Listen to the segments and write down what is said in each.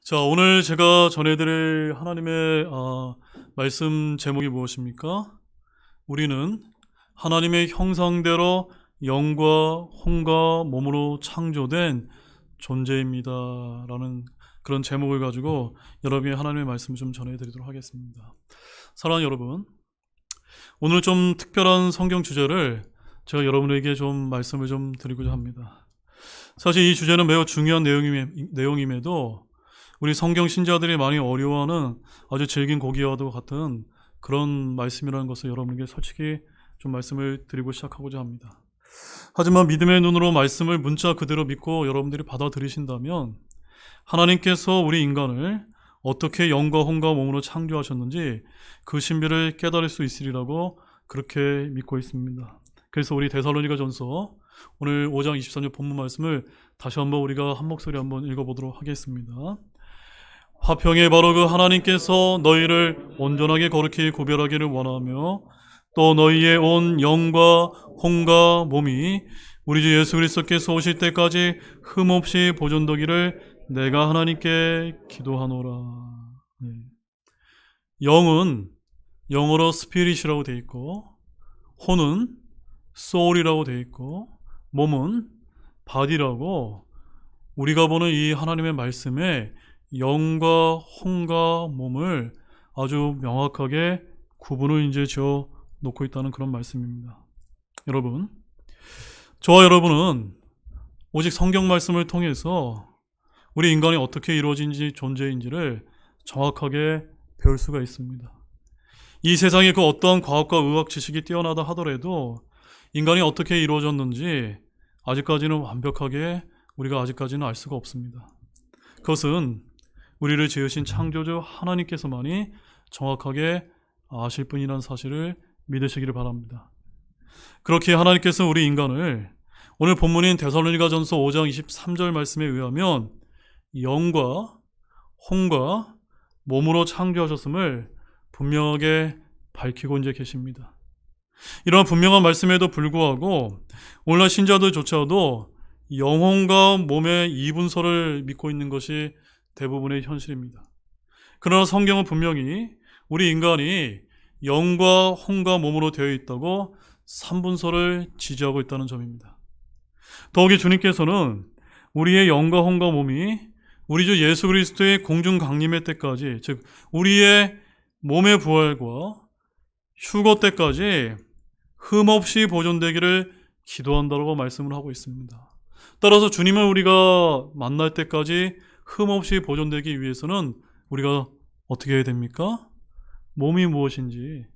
자, 오늘 제가 전해드릴 하나님의 말씀 제목이 무엇입니까? 우리는 하나님의 형상대로 영과 혼과 몸으로 창조된 존재입니다 라는 그런 제목을 가지고 여러분이 하나님의 말씀을 좀 전해드리도록 하겠습니다. 사랑하는 여러분, 오늘 좀 특별한 성경 주제를 제가 여러분에게 좀 말씀을 좀 드리고자 합니다. 사실 이 주제는 매우 중요한 내용임에도 우리 성경 신자들이 많이 어려워하는 아주 질긴 고기와도 같은 그런 말씀이라는 것을 여러분에게 솔직히 좀 말씀을 드리고 시작하고자 합니다. 하지만 믿음의 눈으로 말씀을 문자 그대로 믿고 여러분들이 받아들이신다면 하나님께서 우리 인간을 어떻게 영과 혼과 몸으로 창조하셨는지 그 신비를 깨달을 수 있으리라고 그렇게 믿고 있습니다. 그래서 우리 데살로니가전서 오늘 5장 24절 본문 말씀을 다시 한번 우리가 한 목소리 한번 읽어보도록 하겠습니다. 화평의 바로 그 하나님께서 너희를 온전하게 거룩히 구별하기를 원하며 또 너희의 온 영과 혼과 몸이 우리 주 예수 그리스도께서 오실 때까지 흠없이 보존되기를 내가 하나님께 기도하노라. 영은 영어로 스피릿이라고 되어 있고, 혼은 소울이라고 되어 있고, 몸은 바디라고 우리가 보는 이 하나님의 말씀에 영과 혼과 몸을 아주 명확하게 구분을 이제 지어 놓고 있다는 그런 말씀입니다. 여러분, 저와 여러분은 오직 성경 말씀을 통해서 우리 인간이 어떻게 이루어진지 존재인지를 정확하게 배울 수가 있습니다. 이 세상에 그 어떠한 과학과 의학 지식이 뛰어나다 하더라도 인간이 어떻게 이루어졌는지 아직까지는 완벽하게 우리가 아직까지는 알 수가 없습니다. 그것은 우리를 지으신 창조주 하나님께서만이 정확하게 아실 분이라는 사실을 믿으시기를 바랍니다. 그렇게 하나님께서 우리 인간을 오늘 본문인 데살로니가전서 5장 23절 말씀에 의하면 영과 혼과 몸으로 창조하셨음을 분명하게 밝히고 이제 계십니다. 이러한 분명한 말씀에도 불구하고 오늘날 신자들조차도 영혼과 몸의 이분서를 믿고 있는 것이 대부분의 현실입니다. 그러나 성경은 분명히 우리 인간이 영과 혼과 몸으로 되어 있다고 3분서를 지지하고 있다는 점입니다. 더욱이 주님께서는 우리의 영과 혼과 몸이 우리 주 예수 그리스도의 공중 강림의 때까지, 즉 우리의 몸의 부활과 휴거 때까지 흠없이 보존되기를 기도한다고 말씀을 하고 있습니다. 따라서 주님을 우리가 만날 때까지 흠없이 보존되기 위해서는 우리가 어떻게 해야 됩니까? 몸이 무엇인지,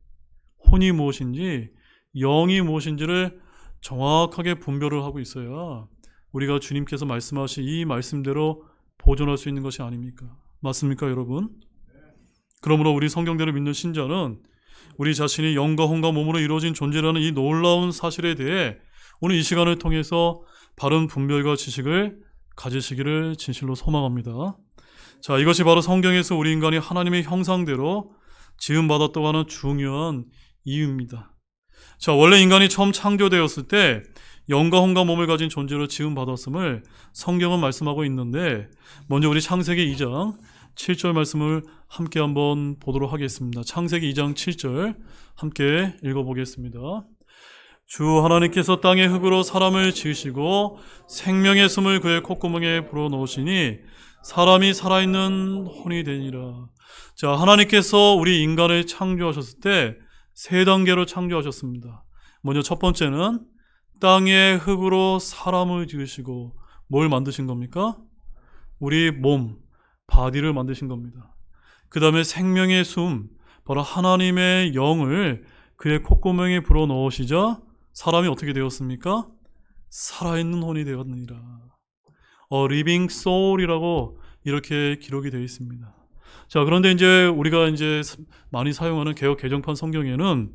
혼이 무엇인지, 영이 무엇인지를 정확하게 분별을 하고 있어야 우리가 주님께서 말씀하신 이 말씀대로 보존할 수 있는 것이 아닙니까? 맞습니까, 여러분? 그러므로 우리 성경대로 믿는 신자는 우리 자신이 영과 혼과 몸으로 이루어진 존재라는 이 놀라운 사실에 대해 오늘 이 시간을 통해서 바른 분별과 지식을 가지시기를 진실로 소망합니다. 자, 이것이 바로 성경에서 우리 인간이 하나님의 형상대로 지음받았다고 하는 중요한 이유입니다. 자, 원래 인간이 처음 창조되었을 때 영과 혼과 몸을 가진 존재로 지음받았음을 성경은 말씀하고 있는데, 먼저 우리 창세기 2장 7절 말씀을 함께 한번 보도록 하겠습니다. 창세기 2장 7절 함께 읽어보겠습니다. 주 하나님께서 땅의 흙으로 사람을 지으시고 생명의 숨을 그의 콧구멍에 불어넣으시니 사람이 살아있는 혼이 되니라. 자, 하나님께서 우리 인간을 창조하셨을 때 세 단계로 창조하셨습니다. 먼저 첫 번째는 땅의 흙으로 사람을 지으시고 뭘 만드신 겁니까? 우리 몸, 바디를 만드신 겁니다. 그 다음에 생명의 숨, 바로 하나님의 영을 그의 콧구멍에 불어넣으시자 사람이 어떻게 되었습니까? 살아있는 혼이 되었느니라. living soul이라고 이렇게 기록이 되어 있습니다. 자, 그런데 이제 우리가 이제 많이 사용하는 개역 개정판 성경에는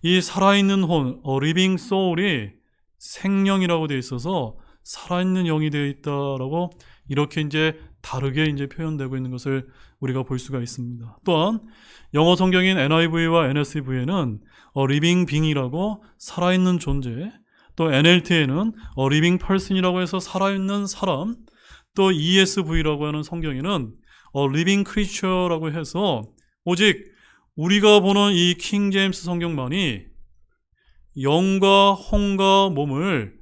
이 살아있는 혼, living soul이 생령이라고 되어 있어서 살아있는 영이 되어 있다라고 이렇게 이제 다르게 이제 표현되고 있는 것을 우리가 볼 수가 있습니다. 또한 영어 성경인 NIV와 NSV에는 living being이라고 살아있는 존재, 또 NLT에는 living person이라고 해서 살아있는 사람, 또 ESV라고 하는 성경에는 living creature라고 해서 오직 우리가 보는 이 킹제임스 성경만이 영과 혼과 몸을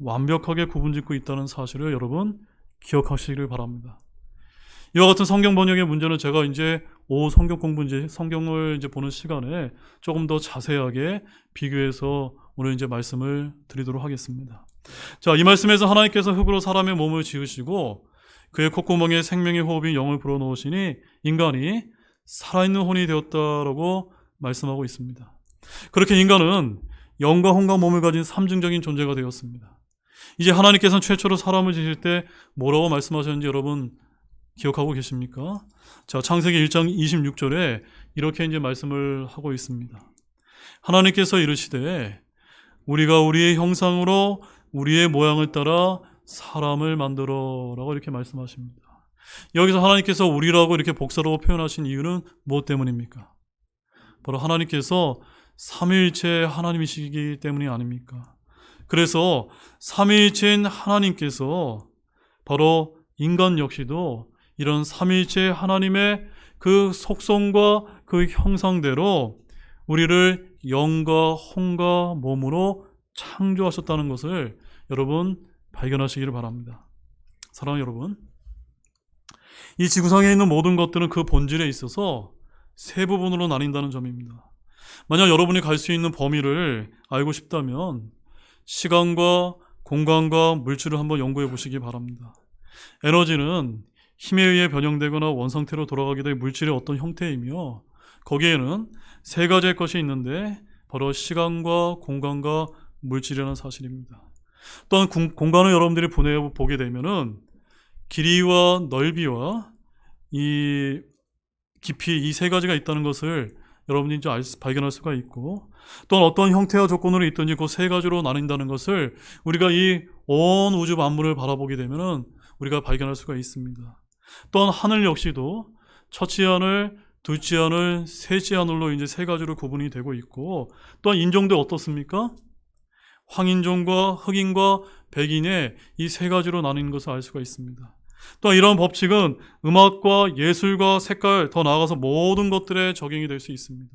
완벽하게 구분짓고 있다는 사실을 여러분 기억하시기를 바랍니다. 이와 같은 성경 번역의 문제는 제가 이제 오후 성경 공부 성경을 이제 보는 시간에 조금 더 자세하게 비교해서 오늘 이제 말씀을 드리도록 하겠습니다. 자, 이 말씀에서 하나님께서 흙으로 사람의 몸을 지으시고 그의 콧구멍에 생명의 호흡인 영을 불어넣으시니 인간이 살아있는 혼이 되었다라고 말씀하고 있습니다. 그렇게 인간은 영과 혼과 몸을 가진 삼중적인 존재가 되었습니다. 이제 하나님께서는 최초로 사람을 지실 때 뭐라고 말씀하셨는지 여러분 기억하고 계십니까? 자, 창세기 1장 26절에 이렇게 이제 말씀을 하고 있습니다. 하나님께서 이르시되 우리가 우리의 형상으로 우리의 모양을 따라 사람을 만들어라고 이렇게 말씀하십니다. 여기서 하나님께서 우리라고 이렇게 복사로 표현하신 이유는 무엇 때문입니까? 바로 하나님께서 삼위일체 하나님이시기 때문이 아닙니까? 그래서 삼위일체인 하나님께서 바로 인간 역시도 이런 삼위일체 하나님의 그 속성과 그 형상대로 우리를 영과 혼과 몸으로 창조하셨다는 것을 여러분 발견하시기를 바랍니다. 사랑하는 여러분, 이 지구상에 있는 모든 것들은 그 본질에 있어서 세 부분으로 나뉜다는 점입니다. 만약 여러분이 갈 수 있는 범위를 알고 싶다면 시간과 공간과 물질을 한번 연구해 보시기 바랍니다. 에너지는 힘에 의해 변형되거나 원상태로 돌아가게 될 물질의 어떤 형태이며 거기에는 세 가지의 것이 있는데 바로 시간과 공간과 물질이라는 사실입니다. 또한 공간을 여러분들이 보게 되면은 길이와 넓이와 이 깊이 이 세 가지가 있다는 것을 여러분이 이제 발견할 수가 있고 또한 어떤 형태와 조건으로 있든지 그 세 가지로 나뉜다는 것을 우리가 이 온 우주 만물을 바라보게 되면은 우리가 발견할 수가 있습니다. 또한 하늘 역시도 첫째 하늘, 둘째 하늘, 셋째 하늘로 이제 세 가지로 구분이 되고 있고 또한 인종도 어떻습니까? 황인종과 흑인과 백인의 이 세 가지로 나뉘는 것을 알 수가 있습니다. 또한 이러한 법칙은 음악과 예술과 색깔 더 나아가서 모든 것들에 적용이 될 수 있습니다.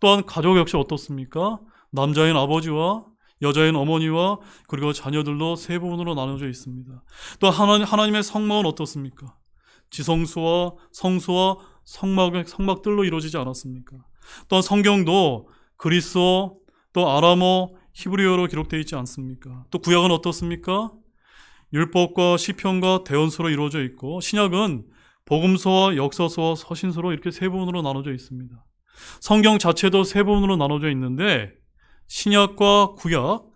또한 가족 역시 어떻습니까? 남자인 아버지와 여자인 어머니와 그리고 자녀들도 세 부분으로 나눠져 있습니다. 또 하나님의 성막은 어떻습니까? 지성소와 성소와 성막들로 이루어지지 않았습니까? 또한 성경도 그리스어, 또 아람어, 히브리어로 기록되어 있지 않습니까? 또 구약은 어떻습니까? 율법과 시편과 대언서로 이루어져 있고 신약은 복음서와 역사서와 서신서로 이렇게 세 부분으로 나눠져 있습니다. 성경 자체도 세 부분으로 나눠져 있는데 신약과 구약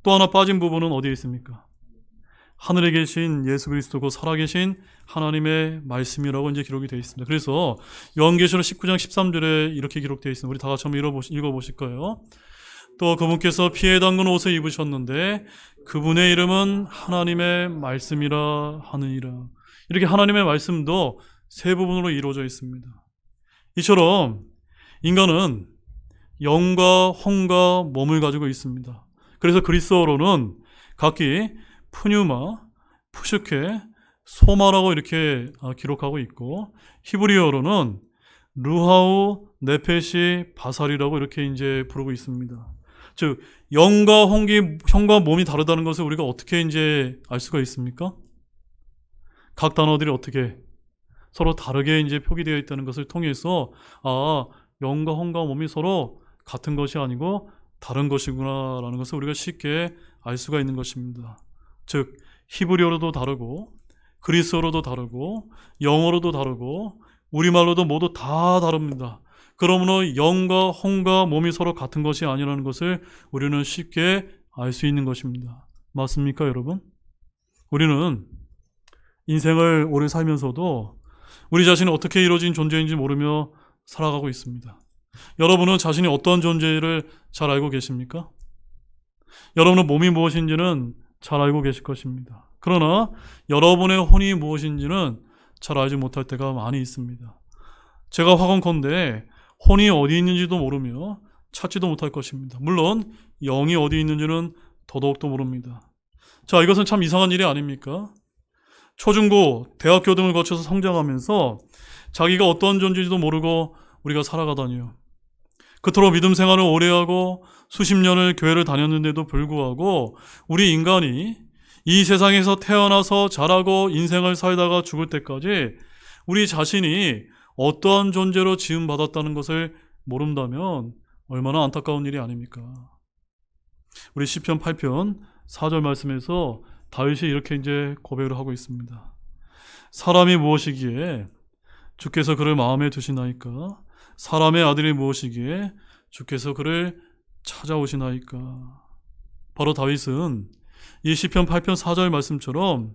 또 하나 빠진 부분은 어디에 있습니까? 하늘에 계신 예수 그리스도고 살아계신 하나님의 말씀이라고 이제 기록이 되어 있습니다. 그래서 요한계시록 19장 13절에 이렇게 기록되어 있습니다. 우리 다 같이 한번 읽어보실 거예요. 또 그분께서 피에 담근 옷을 입으셨는데 그분의 이름은 하나님의 말씀이라 하느니라. 이렇게 하나님의 말씀도 세 부분으로 이루어져 있습니다. 이처럼 인간은 영과 혼과 몸을 가지고 있습니다. 그래서 그리스어로는 각기 푸뉴마, 푸슈케, 소마라고 이렇게 기록하고 있고 히브리어로는 루하우, 네페시, 바살이라고 이렇게 이제 부르고 있습니다. 즉 영과 혼과 몸이 다르다는 것을 우리가 어떻게 이제 알 수가 있습니까? 각 단어들이 어떻게 서로 다르게 이제 표기되어 있다는 것을 통해서 영과 혼과 몸이 서로 같은 것이 아니고 다른 것이구나라는 것을 우리가 쉽게 알 수가 있는 것입니다. 즉 히브리어로도 다르고 그리스어로도 다르고 영어로도 다르고 우리말로도 모두 다 다릅니다. 그러므로 영과 혼과 몸이 서로 같은 것이 아니라는 것을 우리는 쉽게 알 수 있는 것입니다. 맞습니까, 여러분? 우리는 인생을 오래 살면서도 우리 자신이 어떻게 이루어진 존재인지 모르며 살아가고 있습니다. 여러분은 자신이 어떤 존재를 잘 알고 계십니까? 여러분은 몸이 무엇인지는 잘 알고 계실 것입니다. 그러나 여러분의 혼이 무엇인지는 잘 알지 못할 때가 많이 있습니다. 제가 확언컨대 혼이 어디 있는지도 모르며 찾지도 못할 것입니다. 물론 영이 어디 있는지는 더더욱도 모릅니다. 자, 이것은 참 이상한 일이 아닙니까? 초중고, 대학교 등을 거쳐서 성장하면서 자기가 어떤 존재인지도 모르고 우리가 살아가다니요. 그토록 믿음 생활을 오래 하고 수십 년을 교회를 다녔는데도 불구하고 우리 인간이 이 세상에서 태어나서 자라고 인생을 살다가 죽을 때까지 우리 자신이 어떠한 존재로 지음받았다는 것을 모른다면 얼마나 안타까운 일이 아닙니까? 우리 시편 8편 4절 말씀에서 다윗이 이렇게 이제 고백을 하고 있습니다. 사람이 무엇이기에 주께서 그를 마음에 두시나이까? 사람의 아들이 무엇이기에 주께서 그를 찾아오시나이까? 바로 다윗은 이 시편 8편 4절 말씀처럼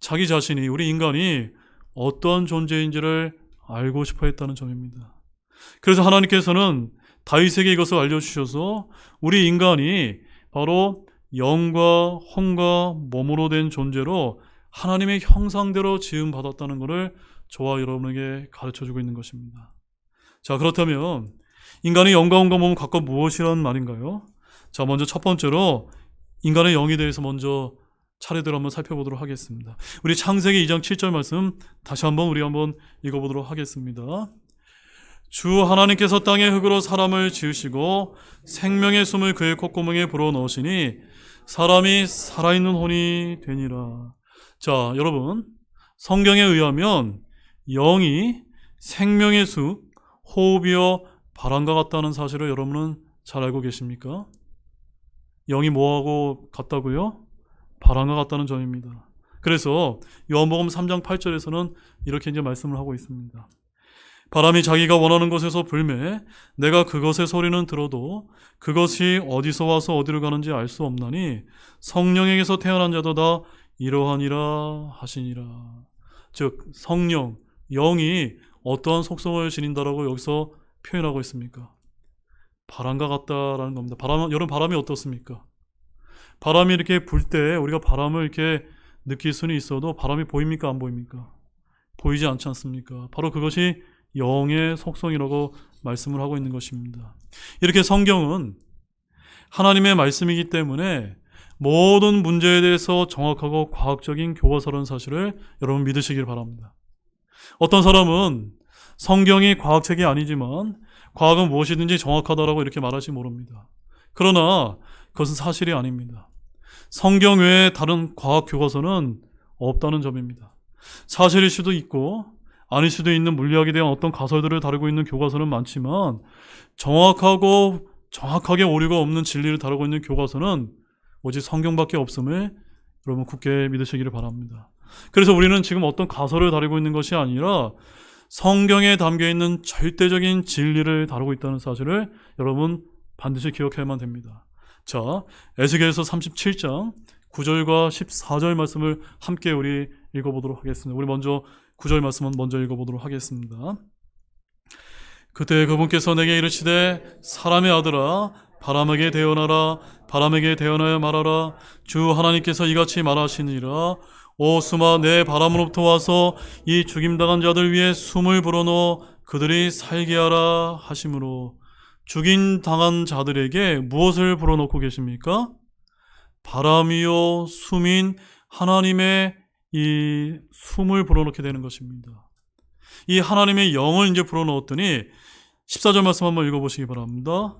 자기 자신이, 우리 인간이 어떠한 존재인지를 알고 싶어 했다는 점입니다. 그래서 하나님께서는 다윗에게 이것을 알려주셔서 우리 인간이 바로 영과 혼과 몸으로 된 존재로 하나님의 형상대로 지음받았다는 것을 저와 여러분에게 가르쳐주고 있는 것입니다. 자, 그렇다면 인간의 영과 혼과 몸은 각각 무엇이란 말인가요? 자, 먼저 첫 번째로 인간의 영에 대해서 먼저 차례대로 한번 살펴보도록 하겠습니다. 우리 창세기 2장 7절 말씀 다시 한번 읽어보도록 하겠습니다. 주 하나님께서 땅의 흙으로 사람을 지으시고 생명의 숨을 그의 콧구멍에 불어넣으시니 사람이 살아있는 혼이 되니라. 자, 여러분, 성경에 의하면 영이 생명의 숲, 호흡이여 바람과 같다는 사실을 여러분은 잘 알고 계십니까? 영이 뭐하고 같다고요? 바람과 같다는 점입니다. 그래서 요한복음 3장 8절에서는 이렇게 이제 말씀을 하고 있습니다. 바람이 자기가 원하는 곳에서 불매 내가 그것의 소리는 들어도 그것이 어디서 와서 어디로 가는지 알 수 없나니 성령에게서 태어난 자도 다 이러하니라 하시니라. 즉 성령, 영이 어떠한 속성을 지닌다라고 여기서 표현하고 있습니까? 바람과 같다라는 겁니다. 여러분, 바람이 어떻습니까? 바람이 이렇게 불 때 우리가 바람을 이렇게 느낄 수는 있어도 바람이 보입니까? 안 보입니까? 보이지 않지 않습니까? 바로 그것이 영의 속성이라고 말씀을 하고 있는 것입니다. 이렇게 성경은 하나님의 말씀이기 때문에 모든 문제에 대해서 정확하고 과학적인 교과서라는 사실을 여러분 믿으시길 바랍니다. 어떤 사람은 성경이 과학책이 아니지만 과학은 무엇이든지 정확하다라고 이렇게 말하지 모릅니다. 그러나 그것은 사실이 아닙니다. 성경 외에 다른 과학 교과서는 없다는 점입니다. 사실일 수도 있고 아닐 수도 있는 물리학에 대한 어떤 가설들을 다루고 있는 교과서는 많지만 정확하게 오류가 없는 진리를 다루고 있는 교과서는 오직 성경밖에 없음을 여러분 굳게 믿으시기를 바랍니다. 그래서 우리는 지금 어떤 가설을 다루고 있는 것이 아니라 성경에 담겨있는 절대적인 진리를 다루고 있다는 사실을 여러분 반드시 기억해야만 됩니다. 자, 에스겔서 37장 9절과 14절 말씀을 함께 우리 읽어보도록 하겠습니다. 우리 먼저 9절 말씀은 먼저 읽어보도록 하겠습니다. 그때 그분께서 내게 이르시되 사람의 아들아 바람에게 대언하라. 바람에게 대언하여 말하라. 주 하나님께서 이같이 말하시니라. 오 수마 내 바람으로부터 와서 이 죽임당한 자들 위에 숨을 불어넣어 그들이 살게 하라 하심으로. 죽임당한 자들에게 무엇을 불어넣고 계십니까? 바람이요 숨인 하나님의 이 숨을 불어넣게 되는 것입니다. 이 하나님의 영을 이제 불어넣었더니 14절 말씀 한번 읽어보시기 바랍니다.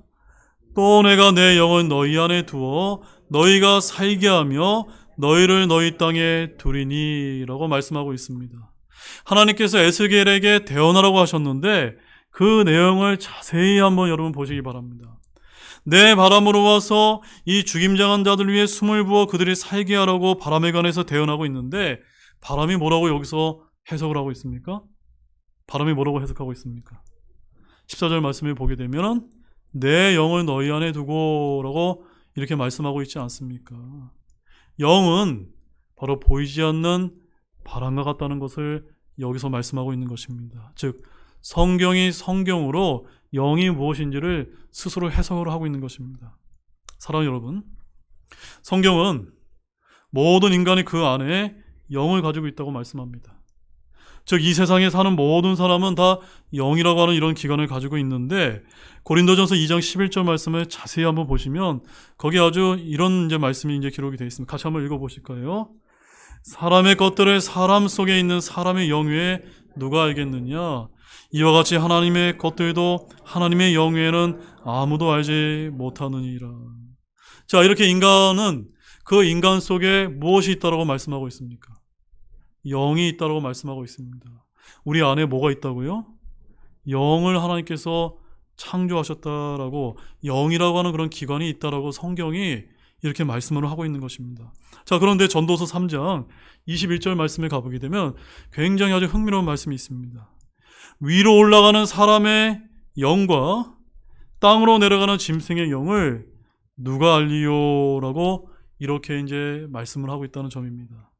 또 내가 내 영을 너희 안에 두어 너희가 살게 하며 너희를 너희 땅에 두리니 라고 말씀하고 있습니다. 하나님께서 에스겔에게 대언하라고 하셨는데 그 내용을 자세히 한번 여러분 보시기 바랍니다. 내 바람으로 와서 이 죽임당한 자들 위해 숨을 부어 그들이 살게 하라고 바람에 관해서 대언하고 있는데 바람이 뭐라고 여기서 해석을 하고 있습니까? 바람이 뭐라고 해석하고 있습니까? 14절 말씀을 보게 되면 내 영을 너희 안에 두고 라고 이렇게 말씀하고 있지 않습니까? 영은 바로 보이지 않는 바람과 같다는 것을 여기서 말씀하고 있는 것입니다. 즉 성경이 성경으로 영이 무엇인지를 스스로 해석을 하고 있는 것입니다. 사랑하는 여러분, 성경은 모든 인간이 그 안에 영을 가지고 있다고 말씀합니다. 즉 이 세상에 사는 모든 사람은 다 영이라고 하는 이런 기관을 가지고 있는데 고린도전서 2장 11절 말씀을 자세히 한번 보시면 거기 아주 이런 이제 말씀이 이제 기록이 되어 있습니다. 같이 한번 읽어보실까요? 사람의 것들을 사람 속에 있는 사람의 영 외에 누가 알겠느냐? 이와 같이 하나님의 것들도 하나님의 영 외에는 아무도 알지 못하느니라. 자, 이렇게 인간은 그 인간 속에 무엇이 있다고 말씀하고 있습니까? 영이 있다고 말씀하고 있습니다. 우리 안에 뭐가 있다고요? 영을 하나님께서 창조하셨다라고, 영이라고 하는 그런 기관이 있다라고 성경이 이렇게 말씀을 하고 있는 것입니다. 자, 그런데 전도서 3장 21절 말씀에 가보게 되면 굉장히 아주 흥미로운 말씀이 있습니다. 위로 올라가는 사람의 영과 땅으로 내려가는 짐승의 영을 누가 알리요? 라고 이렇게 이제 말씀을 하고 있다는 점입니다.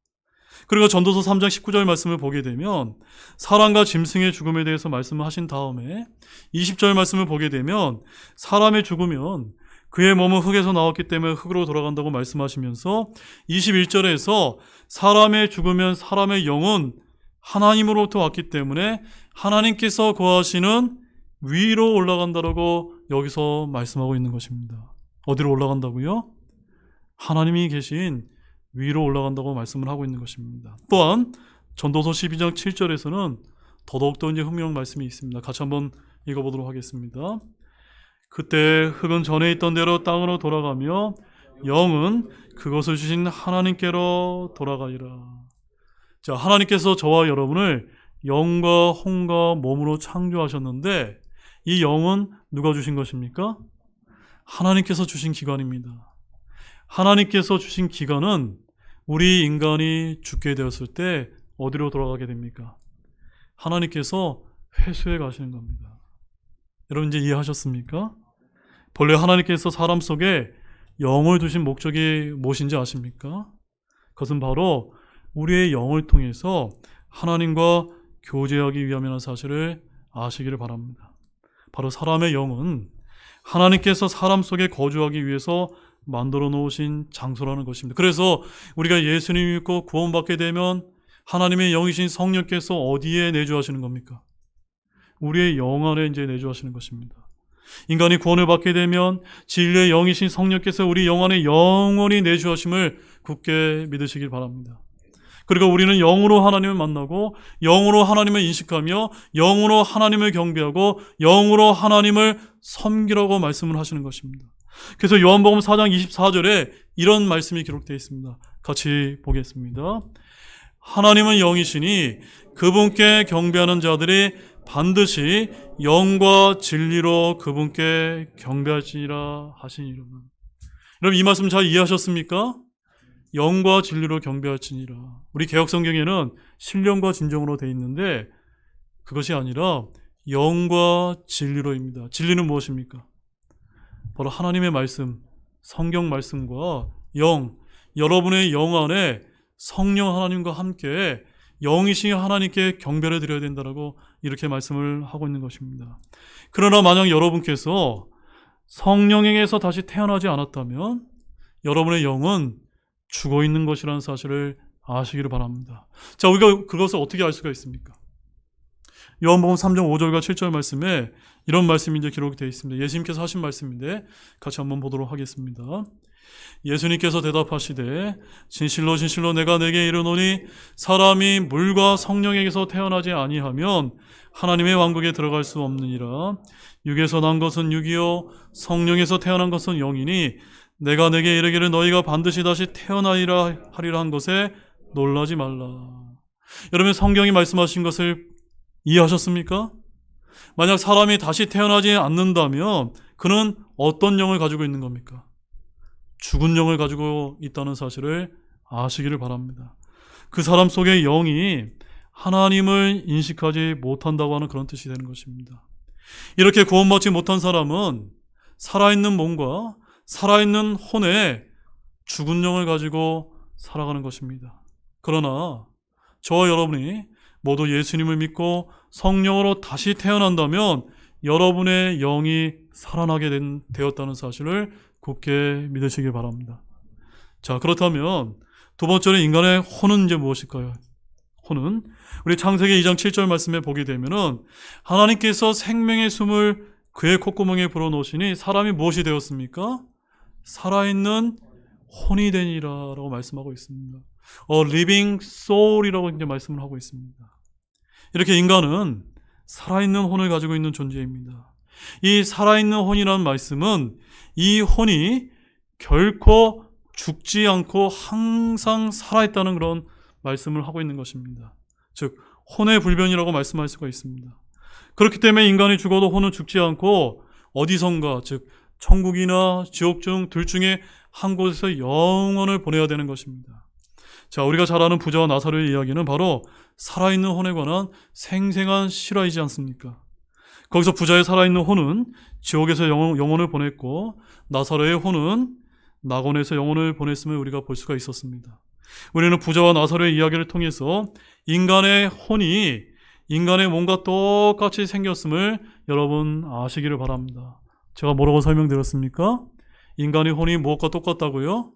그리고 전도서 3장 19절 말씀을 보게 되면 사람과 짐승의 죽음에 대해서 말씀을 하신 다음에 20절 말씀을 보게 되면 사람이 죽으면 그의 몸은 흙에서 나왔기 때문에 흙으로 돌아간다고 말씀하시면서 21절에서 사람의 죽으면 사람의 영은 하나님으로부터 왔기 때문에 하나님께서 거하시는 위로 올라간다라고 여기서 말씀하고 있는 것입니다. 어디로 올라간다고요? 하나님이 계신 위로 올라간다고 말씀을 하고 있는 것입니다. 또한 전도서 12장 7절에서는 더더욱더 이제 흥미로운 말씀이 있습니다. 같이 한번 읽어보도록 하겠습니다. 그때 흙은 전에 있던 대로 땅으로 돌아가며 영은 그것을 주신 하나님께로 돌아가리라. 자, 하나님께서 저와 여러분을 영과 혼과 몸으로 창조하셨는데 이 영은 누가 주신 것입니까? 하나님께서 주신 기관입니다. 하나님께서 주신 기관은 우리 인간이 죽게 되었을 때 어디로 돌아가게 됩니까? 하나님께서 회수해 가시는 겁니다. 여러분 이제 이해하셨습니까? 본래 하나님께서 사람 속에 영을 두신 목적이 무엇인지 아십니까? 그것은 바로 우리의 영을 통해서 하나님과 교제하기 위함이라는 사실을 아시기를 바랍니다. 바로 사람의 영은 하나님께서 사람 속에 거주하기 위해서 만들어 놓으신 장소라는 것입니다. 그래서 우리가 예수님 믿고 구원받게 되면 하나님의 영이신 성령께서 어디에 내주하시는 겁니까? 우리의 영 안에 이제 내주하시는 것입니다. 인간이 구원을 받게 되면 진리의 영이신 성령께서 우리 영 안에 영원히 내주하심을 굳게 믿으시길 바랍니다. 그리고 우리는 영으로 하나님을 만나고 영으로 하나님을 인식하며 영으로 하나님을 경배하고 영으로 하나님을 섬기라고 말씀을 하시는 것입니다. 그래서 요한복음 4장 24절에 이런 말씀이 기록되어 있습니다. 같이 보겠습니다. 하나님은 영이시니 그분께 경배하는 자들이 반드시 영과 진리로 그분께 경배하시리라 하시니라. 여러분 이 말씀 잘 이해하셨습니까? 영과 진리로 경배하시니라. 우리 개역성경에는 신령과 진정으로 되어 있는데 그것이 아니라 영과 진리로입니다. 진리는 무엇입니까? 바로 하나님의 말씀, 성경 말씀과 영, 여러분의 영 안에 성령 하나님과 함께 영이신 하나님께 경배를 드려야 된다라고 이렇게 말씀을 하고 있는 것입니다. 그러나 만약 여러분께서 성령에게서 다시 태어나지 않았다면 여러분의 영은 죽어 있는 것이라는 사실을 아시기를 바랍니다. 자, 우리가 그것을 어떻게 알 수가 있습니까? 요한복음 3장 5절과 7절 말씀에 이런 말씀이 이제 기록이 되어 있습니다. 예수님께서 하신 말씀인데 같이 한번 보도록 하겠습니다. 예수님께서 대답하시되 진실로 진실로 내가 내게 이르노니 사람이 물과 성령에게서 태어나지 아니하면 하나님의 왕국에 들어갈 수 없느니라. 육에서 난 것은 육이요 성령에서 태어난 것은 영이니 내가 내게 이르기를 너희가 반드시 다시 태어나리라 하리라 한 것에 놀라지 말라. 여러분 성경이 말씀하신 것을 이해하셨습니까? 만약 사람이 다시 태어나지 않는다면 그는 어떤 영을 가지고 있는 겁니까? 죽은 영을 가지고 있다는 사실을 아시기를 바랍니다. 그 사람 속의 영이 하나님을 인식하지 못한다고 하는 그런 뜻이 되는 것입니다. 이렇게 구원받지 못한 사람은 살아있는 몸과 살아있는 혼에 죽은 영을 가지고 살아가는 것입니다. 그러나 저와 여러분이 모두 예수님을 믿고 성령으로 다시 태어난다면 여러분의 영이 살아나게 되었다는 사실을 굳게 믿으시기 바랍니다. 자, 그렇다면 두 번째로 인간의 혼은 이제 무엇일까요? 혼은 우리 창세기 2장 7절 말씀에 보게 되면은 하나님께서 생명의 숨을 그의 콧구멍에 불어넣으시니 사람이 무엇이 되었습니까? 살아있는 혼이 되니라 라고 말씀하고 있습니다. living soul이라고 이제 말씀을 하고 있습니다. 이렇게 인간은 살아있는 혼을 가지고 있는 존재입니다. 이 살아있는 혼이라는 말씀은 이 혼이 결코 죽지 않고 항상 살아있다는 그런 말씀을 하고 있는 것입니다. 즉 혼의 불변이라고 말씀할 수가 있습니다. 그렇기 때문에 인간이 죽어도 혼은 죽지 않고 어디선가, 즉 천국이나 지옥 중 둘 중에 한 곳에서 영원을 보내야 되는 것입니다. 자, 우리가 잘 아는 부자와 나사로의 이야기는 바로 살아있는 혼에 관한 생생한 실화이지 않습니까? 거기서 부자의 살아있는 혼은 지옥에서 영혼을 보냈고 나사로의 혼은 낙원에서 영혼을 보냈음을 우리가 볼 수가 있었습니다. 우리는 부자와 나사로의 이야기를 통해서 인간의 혼이 인간의 몸과 똑같이 생겼음을 여러분 아시기를 바랍니다. 제가 뭐라고 설명드렸습니까? 인간의 혼이 무엇과 똑같다고요?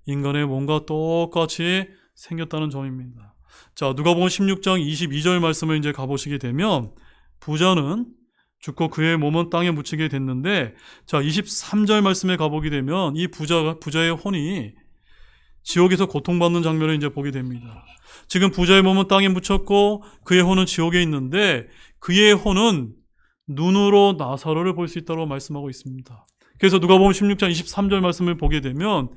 인간의 몸과 똑같이 생겼다는 점입니다. 자, 누가복음 16장 22절 말씀을 이제 가보시게 되면 부자는 죽고 그의 몸은 땅에 묻히게 됐는데, 자, 23절 말씀에 가보게 되면 이 부자의 혼이 지옥에서 고통받는 장면을 이제 보게 됩니다. 지금 부자의 몸은 땅에 묻혔고 그의 혼은 지옥에 있는데 그의 혼은 눈으로 나사로를 볼 수 있다고 말씀하고 있습니다. 그래서 누가복음 16장 23절 말씀을 보게 되면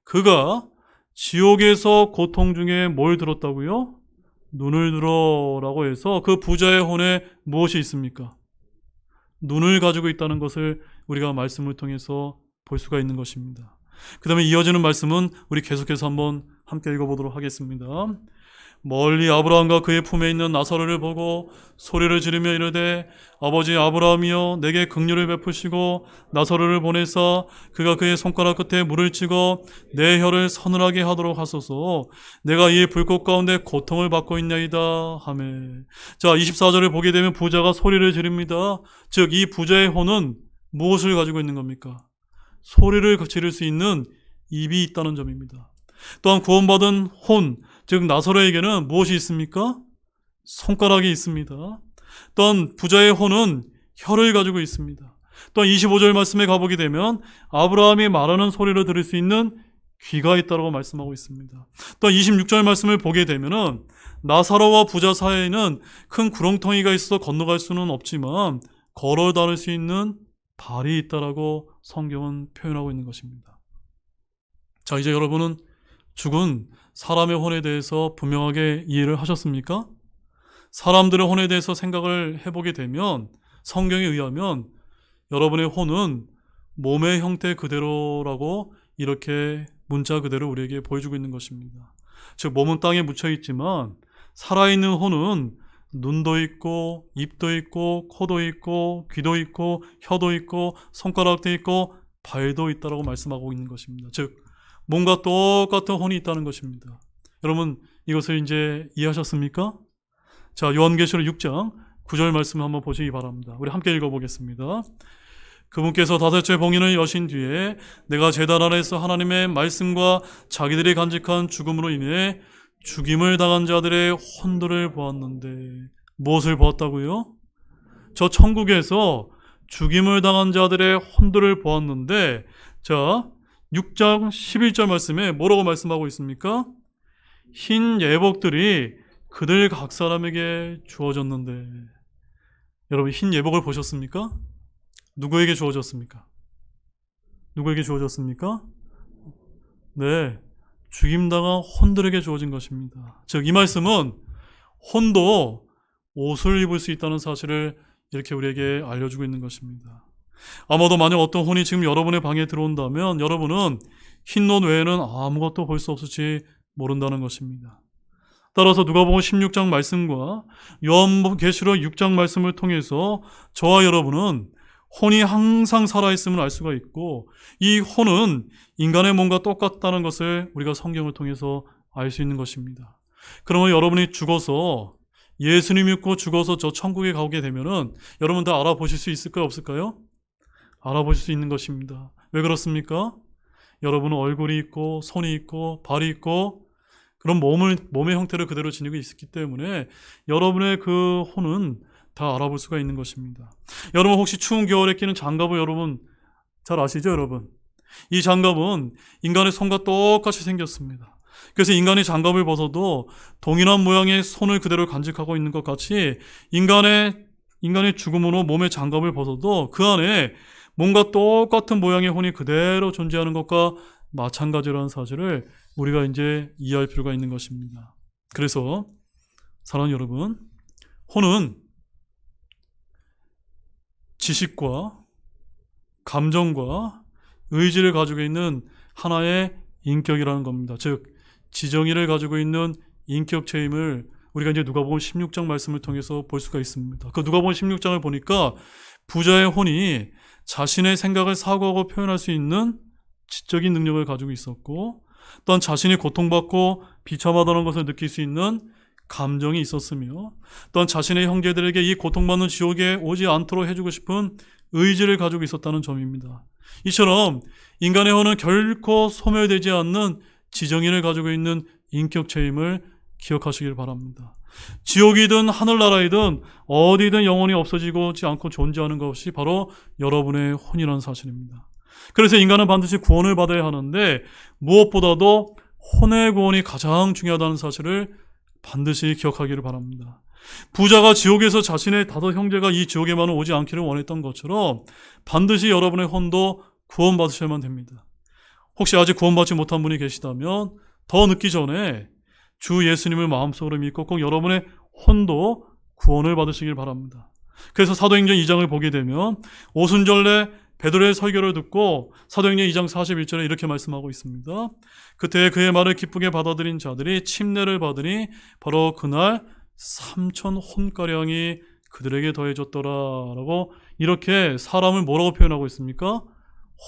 그가 지옥에서 고통 중에 뭘 들었다고요? 눈을 들어라고 해서 그 부자의 혼에 무엇이 있습니까? 눈을 가지고 있다는 것을 우리가 말씀을 통해서 볼 수가 있는 것입니다. 그 다음에 이어지는 말씀은 우리 계속해서 한번 함께 읽어보도록 하겠습니다. 멀리 아브라함과 그의 품에 있는 나사로를 보고 소리를 지르며 이르되 아버지 아브라함이여 내게 긍휼을 베푸시고 나사로를 보내사 그가 그의 손가락 끝에 물을 찍어 내 혀를 서늘하게 하도록 하소서. 내가 이 불꽃 가운데 고통을 받고 있나이다 하매. 자, 24절을 보게 되면 부자가 소리를 지릅니다. 즉 이 부자의 혼은 무엇을 가지고 있는 겁니까? 소리를 지를 수 있는 입이 있다는 점입니다. 또한 구원받은 혼, 즉 나사로에게는 무엇이 있습니까? 손가락이 있습니다. 또한 부자의 혼은 혀를 가지고 있습니다. 또한 25절 말씀에 가보게 되면 아브라함이 말하는 소리를 들을 수 있는 귀가 있다고 말씀하고 있습니다. 또한 26절 말씀을 보게 되면 나사로와 부자 사이에는 큰 구렁텅이가 있어서 건너갈 수는 없지만 걸어 다닐 수 있는 발이 있다라고 성경은 표현하고 있는 것입니다. 자, 이제 여러분은 죽은 사람의 혼에 대해서 분명하게 이해를 하셨습니까? 사람들의 혼에 대해서 생각을 해보게 되면 성경에 의하면 여러분의 혼은 몸의 형태 그대로라고 이렇게 문자 그대로 우리에게 보여주고 있는 것입니다. 즉 몸은 땅에 묻혀 있지만 살아있는 혼은 눈도 있고 입도 있고 코도 있고 귀도 있고 혀도 있고 손가락도 있고 발도 있다고 말씀하고 있는 것입니다. 즉 몸과 똑같은 혼이 있다는 것입니다. 여러분 이것을 이제 이해하셨습니까? 자, 요한계시록 6장 9절 말씀을 한번 보시기 바랍니다. 우리 함께 읽어보겠습니다. 그분께서 다섯째 봉인을 여신 뒤에 내가 제단 아래에서 하나님의 말씀과 자기들이 간직한 죽음으로 인해 죽임을 당한 자들의 혼들을 보았는데, 무엇을 보았다고요? 저 천국에서 죽임을 당한 자들의 혼들을 보았는데, 자 6장 11절 말씀에 뭐라고 말씀하고 있습니까? 흰 예복들이 그들 각 사람에게 주어졌는데, 여러분 흰 예복을 보셨습니까? 누구에게 주어졌습니까? 누구에게 주어졌습니까? 네, 죽임당한 혼들에게 주어진 것입니다. 즉 이 말씀은 혼도 옷을 입을 수 있다는 사실을 이렇게 우리에게 알려주고 있는 것입니다. 아마도 만약 어떤 혼이 지금 여러분의 방에 들어온다면 여러분은 흰 옷 외에는 아무것도 볼 수 없을지 모른다는 것입니다. 따라서 누가복음 16장 말씀과 요한계시록 6장 말씀을 통해서 저와 여러분은 혼이 항상 살아있음을 알 수가 있고, 이 혼은 인간의 몸과 똑같다는 것을 우리가 성경을 통해서 알 수 있는 것입니다. 그러면 여러분이 죽어서 예수님 믿고 죽어서 저 천국에 가게 되면은 여러분 다 알아보실 수 있을까요? 없을까요? 알아보실 수 있는 것입니다. 왜 그렇습니까? 여러분은 얼굴이 있고 손이 있고 발이 있고 그런 몸의 형태를 그대로 지니고 있기 때문에 여러분의 그 혼은 다 알아볼 수가 있는 것입니다. 여러분 혹시 추운 겨울에 끼는 장갑을 여러분 잘 아시죠? 여러분 이 장갑은 인간의 손과 똑같이 생겼습니다. 그래서 인간이 장갑을 벗어도 동일한 모양의 손을 그대로 간직하고 있는 것 같이 인간의 죽음으로 몸의 장갑을 벗어도 그 안에 뭔가 똑같은 모양의 혼이 그대로 존재하는 것과 마찬가지라는 사실을 우리가 이제 이해할 필요가 있는 것입니다. 그래서 사랑하는 여러분, 혼은 지식과 감정과 의지를 가지고 있는 하나의 인격이라는 겁니다. 즉 지정의를 가지고 있는 인격체임을 우리가 이제 누가복음 16장 말씀을 통해서 볼 수가 있습니다. 그 누가복음 16장을 보니까 부자의 혼이 자신의 생각을 사고하고 표현할 수 있는 지적인 능력을 가지고 있었고, 또한 자신이 고통받고 비참하다는 것을 느낄 수 있는 감정이 있었으며, 또한 자신의 형제들에게 이 고통받는 지옥에 오지 않도록 해주고 싶은 의지를 가지고 있었다는 점입니다. 이처럼 인간의 혼은 결코 소멸되지 않는 지정인을 가지고 있는 인격체임을 기억하시길 바랍니다. 지옥이든 하늘나라이든 어디든 영원히 없어지지 않고 존재하는 것이 바로 여러분의 혼이라는 사실입니다. 그래서 인간은 반드시 구원을 받아야 하는데 무엇보다도 혼의 구원이 가장 중요하다는 사실을 반드시 기억하기를 바랍니다. 부자가 지옥에서 자신의 5 형제가 이 지옥에만 오지 않기를 원했던 것처럼 반드시 여러분의 혼도 구원받으셔야만 됩니다. 혹시 아직 구원받지 못한 분이 계시다면 더 늦기 전에 주 예수님을 마음속으로 믿고 꼭 여러분의 혼도 구원을 받으시길 바랍니다. 그래서 사도행전 2장을 보게 되면 오순절에 베드로의 설교를 듣고 사도행전 2장 41절에 이렇게 말씀하고 있습니다. 그때 그의 말을 기쁘게 받아들인 자들이 침례를 받으니 바로 그날 3,000혼가량이 그들에게 더해졌더라라고, 이렇게 사람을 뭐라고 표현하고 있습니까?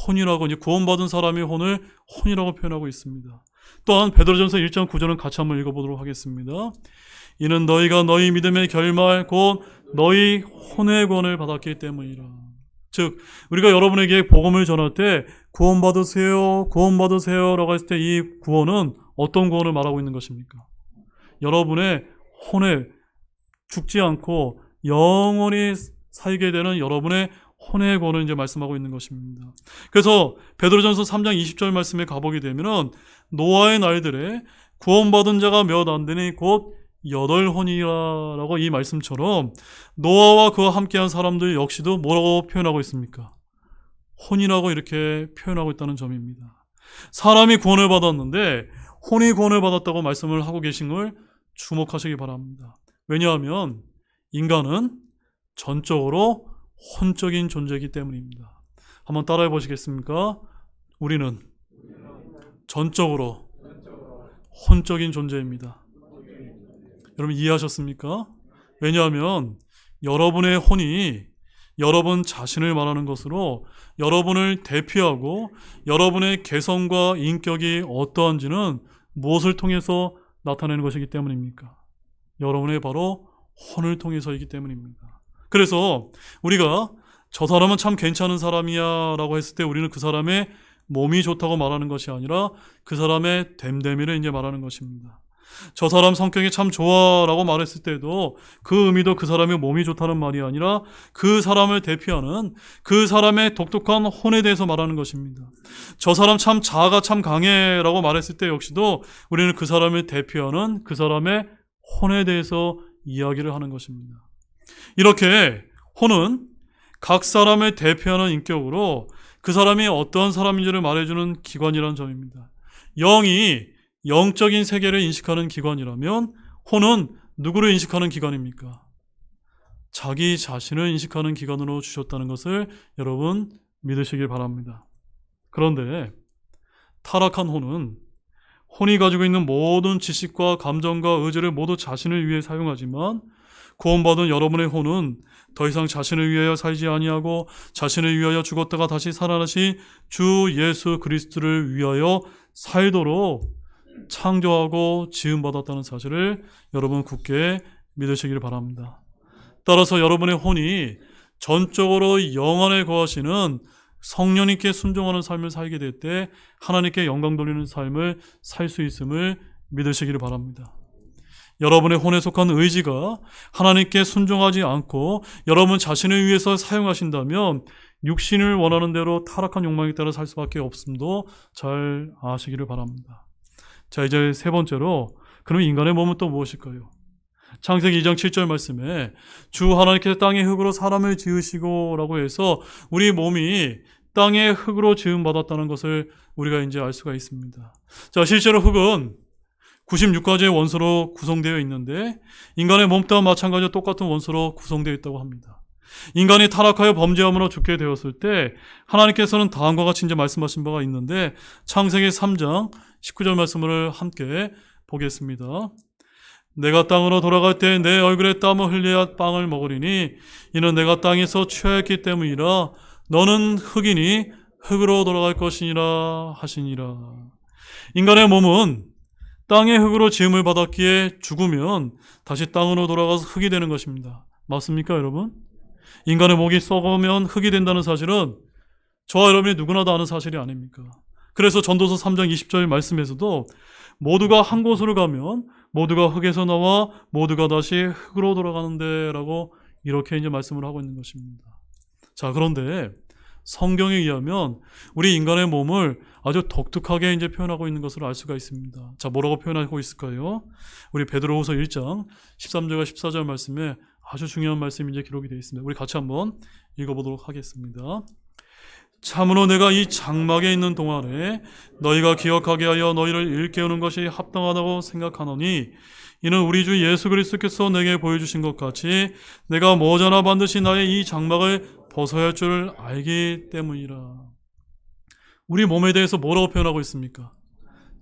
혼이라고, 이제 구원받은 사람의 혼을 혼이라고 표현하고 있습니다. 또한 베드로전서 1장 9절은 같이 한번 읽어보도록 하겠습니다. 이는 너희가 너희 믿음의 결말 곧 너희 혼의 구원을 받았기 때문이라. 즉 우리가 여러분에게 복음을 전할 때 구원받으세요 라고 했을 때 이 구원은 어떤 구원을 말하고 있는 것입니까? 여러분의 혼에 죽지 않고 영원히 살게 되는 여러분의 혼의 구원을 이제 말씀하고 있는 것입니다. 그래서 베드로전서 3장 20절 말씀에 가보게 되면은 노아의 날들에 구원받은 자가 몇 안 되니 곧 8혼이라고 이 말씀처럼 노아와 그와 함께한 사람들 역시도 뭐라고 표현하고 있습니까? 혼이라고 이렇게 표현하고 있다는 점입니다. 사람이 구원을 받았는데 혼이 구원을 받았다고 말씀을 하고 계신 걸 주목하시기 바랍니다. 왜냐하면 인간은 전적으로 혼적인 존재이기 때문입니다. 한번 따라해 보시겠습니까? 우리는 전적으로 혼적인 존재입니다. 여러분 이해하셨습니까? 왜냐하면 여러분의 혼이 여러분 자신을 말하는 것으로 여러분을 대표하고 여러분의 개성과 인격이 어떠한지는 무엇을 통해서 나타내는 것이기 때문입니까? 여러분의 바로 혼을 통해서이기 때문입니다. 그래서 우리가 저 사람은 참 괜찮은 사람이야 라고 했을 때 우리는 그 사람의 몸이 좋다고 말하는 것이 아니라 그 사람의 됨됨이를 이제 말하는 것입니다. 저 사람 성격이 참 좋아 라고 말했을 때도 그 의미도 그 사람의 몸이 좋다는 말이 아니라 그 사람을 대표하는 그 사람의 독특한 혼에 대해서 말하는 것입니다. 저 사람 참 자아가 참 강해 라고 말했을 때 역시도 우리는 그 사람을 대표하는 그 사람의 혼에 대해서 이야기를 하는 것입니다. 이렇게 혼은 각 사람을 대표하는 인격으로 그 사람이 어떠한 사람인지를 말해주는 기관이라는 점입니다. 영이 영적인 세계를 인식하는 기관이라면 혼은 누구를 인식하는 기관입니까? 자기 자신을 인식하는 기관으로 주셨다는 것을 여러분 믿으시길 바랍니다. 그런데 타락한 혼이 가지고 있는 모든 지식과 감정과 의지를 모두 자신을 위해 사용하지만 구원받은 여러분의 혼은 더 이상 자신을 위하여 살지 아니하고 자신을 위하여 죽었다가 다시 살아나신 주 예수 그리스도를 위하여 살도록 창조하고 지음받았다는 사실을 여러분 굳게 믿으시길 바랍니다. 따라서 여러분의 혼이 전적으로 영 안에 거하시는 성령님께 순종하는 삶을 살게 될 때 하나님께 영광 돌리는 삶을 살 수 있음을 믿으시길 바랍니다. 여러분의 혼에 속한 의지가 하나님께 순종하지 않고 여러분 자신을 위해서 사용하신다면 육신을 원하는 대로 타락한 욕망에 따라 살 수밖에 없음도 잘 아시기를 바랍니다. 자, 이제 세 번째로, 그럼 인간의 몸은 또 무엇일까요? 창세기 2장 7절 말씀에 주 하나님께서 땅의 흙으로 사람을 지으시고 라고 해서 우리 몸이 땅의 흙으로 지음받았다는 것을 우리가 이제 알 수가 있습니다. 자, 실제로 흙은 96가지의 원소로 구성되어 있는데 인간의 몸 또한 마찬가지로 똑같은 원소로 구성되어 있다고 합니다. 인간이 타락하여 범죄함으로 죽게 되었을 때 하나님께서는 다음과 같이 이제 말씀하신 바가 있는데 창세기 3장 19절 말씀을 함께 보겠습니다. 내가 땅으로 돌아갈 때 내 얼굴에 땀을 흘려야 빵을 먹으리니 이는 내가 땅에서 취하였기 때문이라 너는 흙이니 흙으로 돌아갈 것이니라 하시니라. 인간의 몸은 땅의 흙으로 지음을 받았기에 죽으면 다시 땅으로 돌아가서 흙이 되는 것입니다. 맞습니까, 여러분? 인간의 몸이 썩으면 흙이 된다는 사실은 저와 여러분이 누구나 다 아는 사실이 아닙니까? 그래서 전도서 3장 20절 말씀에서도 모두가 한 곳으로 가면 모두가 흙에서 나와 모두가 다시 흙으로 돌아가는데 라고 이렇게 이제 말씀을 하고 있는 것입니다. 자, 그런데 성경에 의하면 우리 인간의 몸을 아주 독특하게 이제 표현하고 있는 것을 알 수가 있습니다. 자, 뭐라고 표현하고 있을까요? 우리 베드로후서 1장 13절과 14절 말씀에 아주 중요한 말씀이 이제 기록이 되어 있습니다. 우리 같이 한번 읽어보도록 하겠습니다. 참으로 내가 이 장막에 있는 동안에 너희가 기억하게 하여 너희를 일깨우는 것이 합당하다고 생각하노니 이는 우리 주 예수 그리스도께서 내게 보여주신 것 같이 내가 머지않아 반드시 나의 이 장막을 벗어야 할 줄 알기 때문이라. 우리 몸에 대해서 뭐라고 표현하고 있습니까?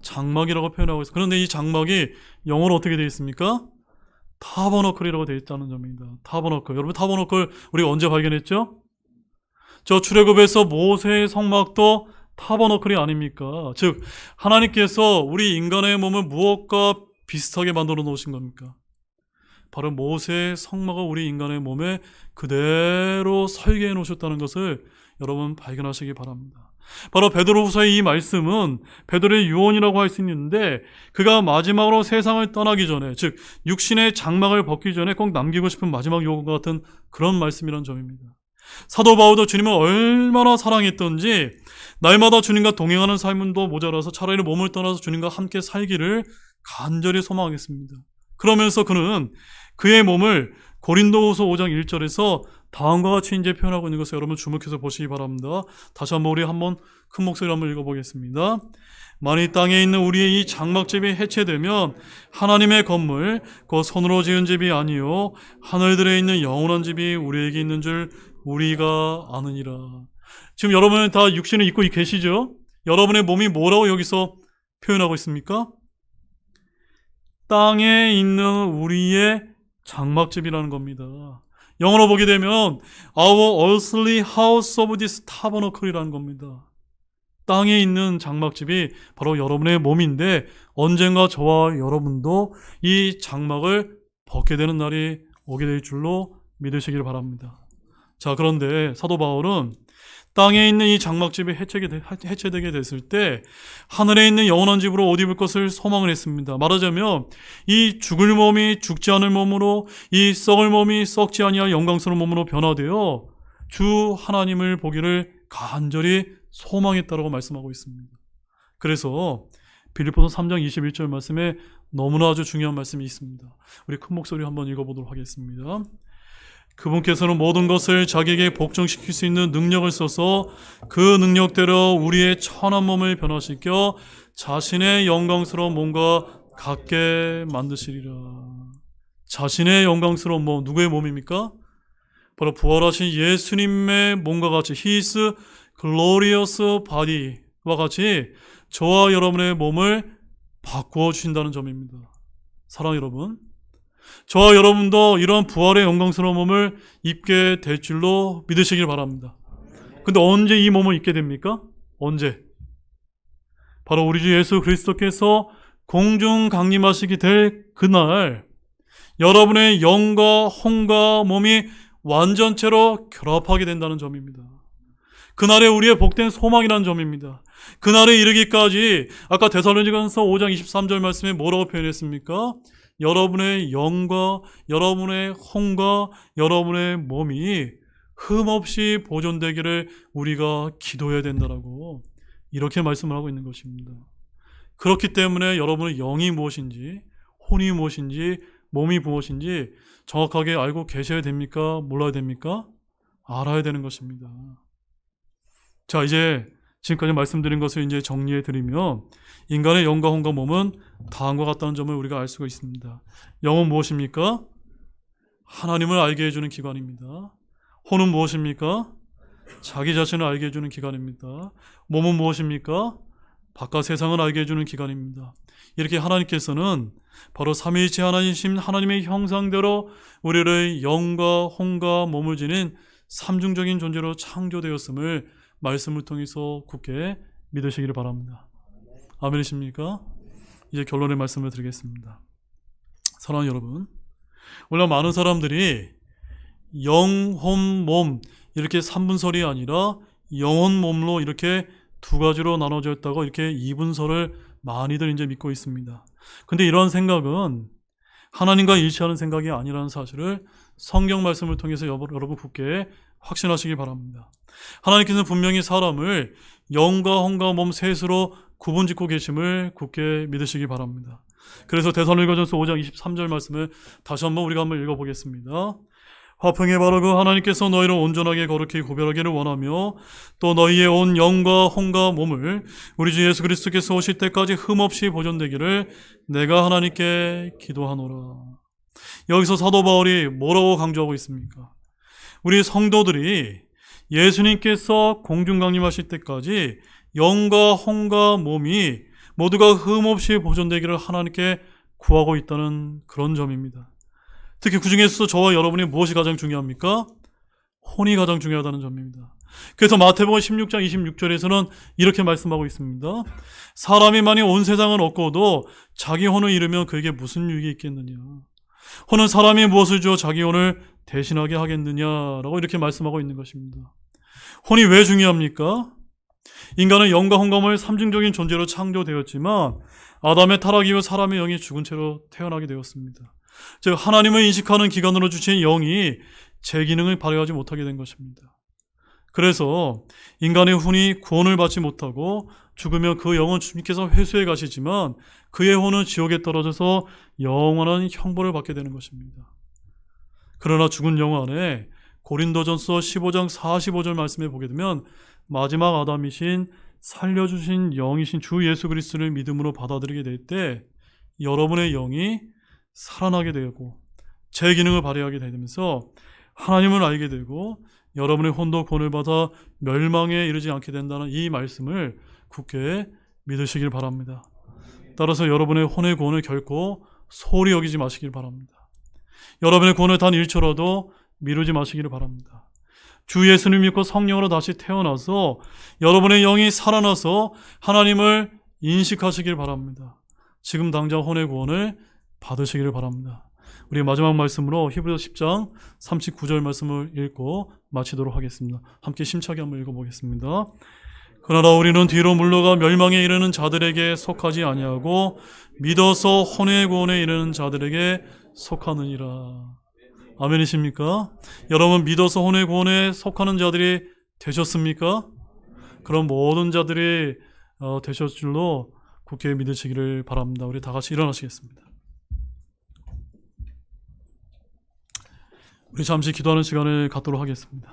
장막이라고 표현하고 있습니다. 그런데 이 장막이 영어로 어떻게 되어 있습니까? 타버너클이라고 되어 있다는 점입니다. 타버너클. 여러분, 타버너클 우리가 언제 발견했죠? 저 출애굽에서 모세의 성막도 타버너클이 아닙니까? 즉 하나님께서 우리 인간의 몸을 무엇과 비슷하게 만들어 놓으신 겁니까? 바로 모세의 성막을 우리 인간의 몸에 그대로 설계해 놓으셨다는 것을 여러분 발견하시기 바랍니다. 바로 베드로후서의 이 말씀은 베드로의 유언이라고 할 수 있는데 그가 마지막으로 세상을 떠나기 전에, 즉 육신의 장막을 벗기 전에 꼭 남기고 싶은 마지막 요구와 같은 그런 말씀이라는 점입니다. 사도 바울도 주님을 얼마나 사랑했던지 날마다 주님과 동행하는 삶도 모자라서 차라리 몸을 떠나서 주님과 함께 살기를 간절히 소망하겠습니다. 그러면서 그는 그의 몸을 고린도후서 5장 1절에서 다음과 같이 이제 표현하고 있는 것을 여러분 주목해서 보시기 바랍니다. 다시 한번 우리 한번 큰 목소리로 한번 읽어보겠습니다. 만일 땅에 있는 우리의 이 장막집이 해체되면 하나님의 건물 곧 손으로 지은 집이 아니요 하늘들에 있는 영원한 집이 우리에게 있는 줄 우리가 아느니라. 지금 여러분은 다 육신을 입고 계시죠? 여러분의 몸이 뭐라고 여기서 표현하고 있습니까? 땅에 있는 우리의 장막집이라는 겁니다. 영어로 보게 되면 Our earthly house of this tabernacle이라는 겁니다. 땅에 있는 장막집이 바로 여러분의 몸인데 언젠가 저와 여러분도 이 장막을 벗게 되는 날이 오게 될 줄로 믿으시길 바랍니다. 자, 그런데 사도 바울은 땅에 있는 이 장막집이 해체되게 됐을 때 하늘에 있는 영원한 집으로 옷 입을 것을 소망을 했습니다. 말하자면 이 죽을 몸이 죽지 않을 몸으로, 이 썩을 몸이 썩지 아니할 영광스러운 몸으로 변화되어 주 하나님을 보기를 간절히 소망했다라고 말씀하고 있습니다. 그래서 빌립보서 3장 21절 말씀에 너무나 아주 중요한 말씀이 있습니다. 우리 큰 목소리 한번 읽어보도록 하겠습니다. 그분께서는 모든 것을 자기에게 복종시킬 수 있는 능력을 써서 그 능력대로 우리의 천한 몸을 변화시켜 자신의 영광스러운 몸과 같게 만드시리라. 자신의 영광스러운 몸, 누구의 몸입니까? 바로 부활하신 예수님의 몸과 같이 His glorious body와 같이 저와 여러분의 몸을 바꾸어 주신다는 점입니다. 사랑 여러분, 저와 여러분도 이런 부활의 영광스러운 몸을 입게 될 줄로 믿으시길 바랍니다. 근데 언제 이 몸을 입게 됩니까? 언제? 바로 우리 주 예수 그리스도께서 공중 강림하시게 될 그날 여러분의 영과 혼과 몸이 완전체로 결합하게 된다는 점입니다. 그날에 우리의 복된 소망이라는 점입니다. 그날에 이르기까지 아까 데살로니가서 5장 23절 말씀에 뭐라고 표현했습니까? 여러분의 영과 여러분의 혼과 여러분의 몸이 흠없이 보존되기를 우리가 기도해야 된다라고 이렇게 말씀을 하고 있는 것입니다. 그렇기 때문에 여러분의 영이 무엇인지, 혼이 무엇인지, 몸이 무엇인지 정확하게 알고 계셔야 됩니까? 몰라야 됩니까? 알아야 되는 것입니다. 자, 이제 지금까지 말씀드린 것을 이제 정리해 드리면, 인간의 영과 혼과 몸은 다음과 같다는 점을 우리가 알 수가 있습니다. 영은 무엇입니까? 하나님을 알게 해주는 기관입니다. 혼은 무엇입니까? 자기 자신을 알게 해주는 기관입니다. 몸은 무엇입니까? 바깥 세상을 알게 해주는 기관입니다. 이렇게 하나님께서는 바로 삼위일체 하나님이신 하나님의 형상대로 우리를 영과 혼과 몸을 지닌 삼중적인 존재로 창조되었음을 말씀을 통해서 굳게 믿으시기를 바랍니다. 아멘이십니까? 이제 결론의 말씀을 드리겠습니다. 사랑하는 여러분, 원래 많은 사람들이 영, 혼, 몸 이렇게 3분설이 아니라 영혼, 몸로 이렇게 두 가지로 나눠져 있다고 이렇게 2분설을 많이들 이제 믿고 있습니다. 근데 이러한 생각은 하나님과 일치하는 생각이 아니라는 사실을 성경 말씀을 통해서 여러분 굳게 확신하시기 바랍니다. 하나님께서는 분명히 사람을 영과 혼과 몸 셋으로 구분짓고 계심을 굳게 믿으시기 바랍니다. 그래서 데살로니가전서 5장 23절 말씀을 다시 한번 우리가 한번 읽어보겠습니다. 화평에 바로 그 하나님께서 너희를 온전하게 거룩히 구별하기를 원하며 또 너희의 온 영과 혼과 몸을 우리 주 예수 그리스도께서 오실 때까지 흠없이 보존되기를 내가 하나님께 기도하노라. 여기서 사도 바울이 뭐라고 강조하고 있습니까? 우리 성도들이 예수님께서 공중강림하실 때까지 영과 혼과 몸이 모두가 흠없이 보존되기를 하나님께 구하고 있다는 그런 점입니다. 특히 그 중에서 저와 여러분이 무엇이 가장 중요합니까? 혼이 가장 중요하다는 점입니다. 그래서 마태복음 16장 26절에서는 이렇게 말씀하고 있습니다. 사람이 만일 온 세상을 얻고도 자기 혼을 잃으면 그에게 무슨 유익이 있겠느냐. 혼은 사람이 무엇을 주어 자기 혼을 대신하게 하겠느냐라고 이렇게 말씀하고 있는 것입니다. 혼이 왜 중요합니까? 인간은 영과 혼과 몸의 삼중적인 존재로 창조되었지만 아담의 타락 이후 사람의 영이 죽은 채로 태어나게 되었습니다. 즉 하나님을 인식하는 기관으로 주신 영이 제 기능을 발휘하지 못하게 된 것입니다. 그래서 인간의 혼이 구원을 받지 못하고 죽으면 그 영은 주님께서 회수해 가시지만 그의 혼은 지옥에 떨어져서 영원한 형벌을 받게 되는 것입니다. 그러나 죽은 영 안에 고린도전서 15장 45절 말씀에 보게 되면 마지막 아담이신 살려주신 영이신 주 예수 그리스도를 믿음으로 받아들이게 될 때 여러분의 영이 살아나게 되고 제 기능을 발휘하게 되면서 하나님을 알게 되고 여러분의 혼도 구원을 받아 멸망에 이르지 않게 된다는 이 말씀을 굳게 믿으시길 바랍니다. 따라서 여러분의 혼의 구원을 결코 소홀히 여기지 마시길 바랍니다. 여러분의 구원을 단 1초라도 미루지 마시기를 바랍니다. 주 예수님 믿고 성령으로 다시 태어나서 여러분의 영이 살아나서 하나님을 인식하시길 바랍니다. 지금 당장 혼의 구원을 받으시기를 바랍니다. 우리 마지막 말씀으로 히브리서 10장 39절 말씀을 읽고 마치도록 하겠습니다. 함께 심차게 한번 읽어보겠습니다. 그러나 우리는 뒤로 물러가 멸망에 이르는 자들에게 속하지 아니하고 믿어서 혼의 구원에 이르는 자들에게 속하느니라. 아멘이십니까? 여러분 믿어서 혼의 구원에 속하는 자들이 되셨습니까? 그럼 모든 자들이 되셨을 줄로 굳게 믿으시기를 바랍니다. 우리 다 같이 일어나시겠습니다. 우리 잠시 기도하는 시간을 갖도록 하겠습니다.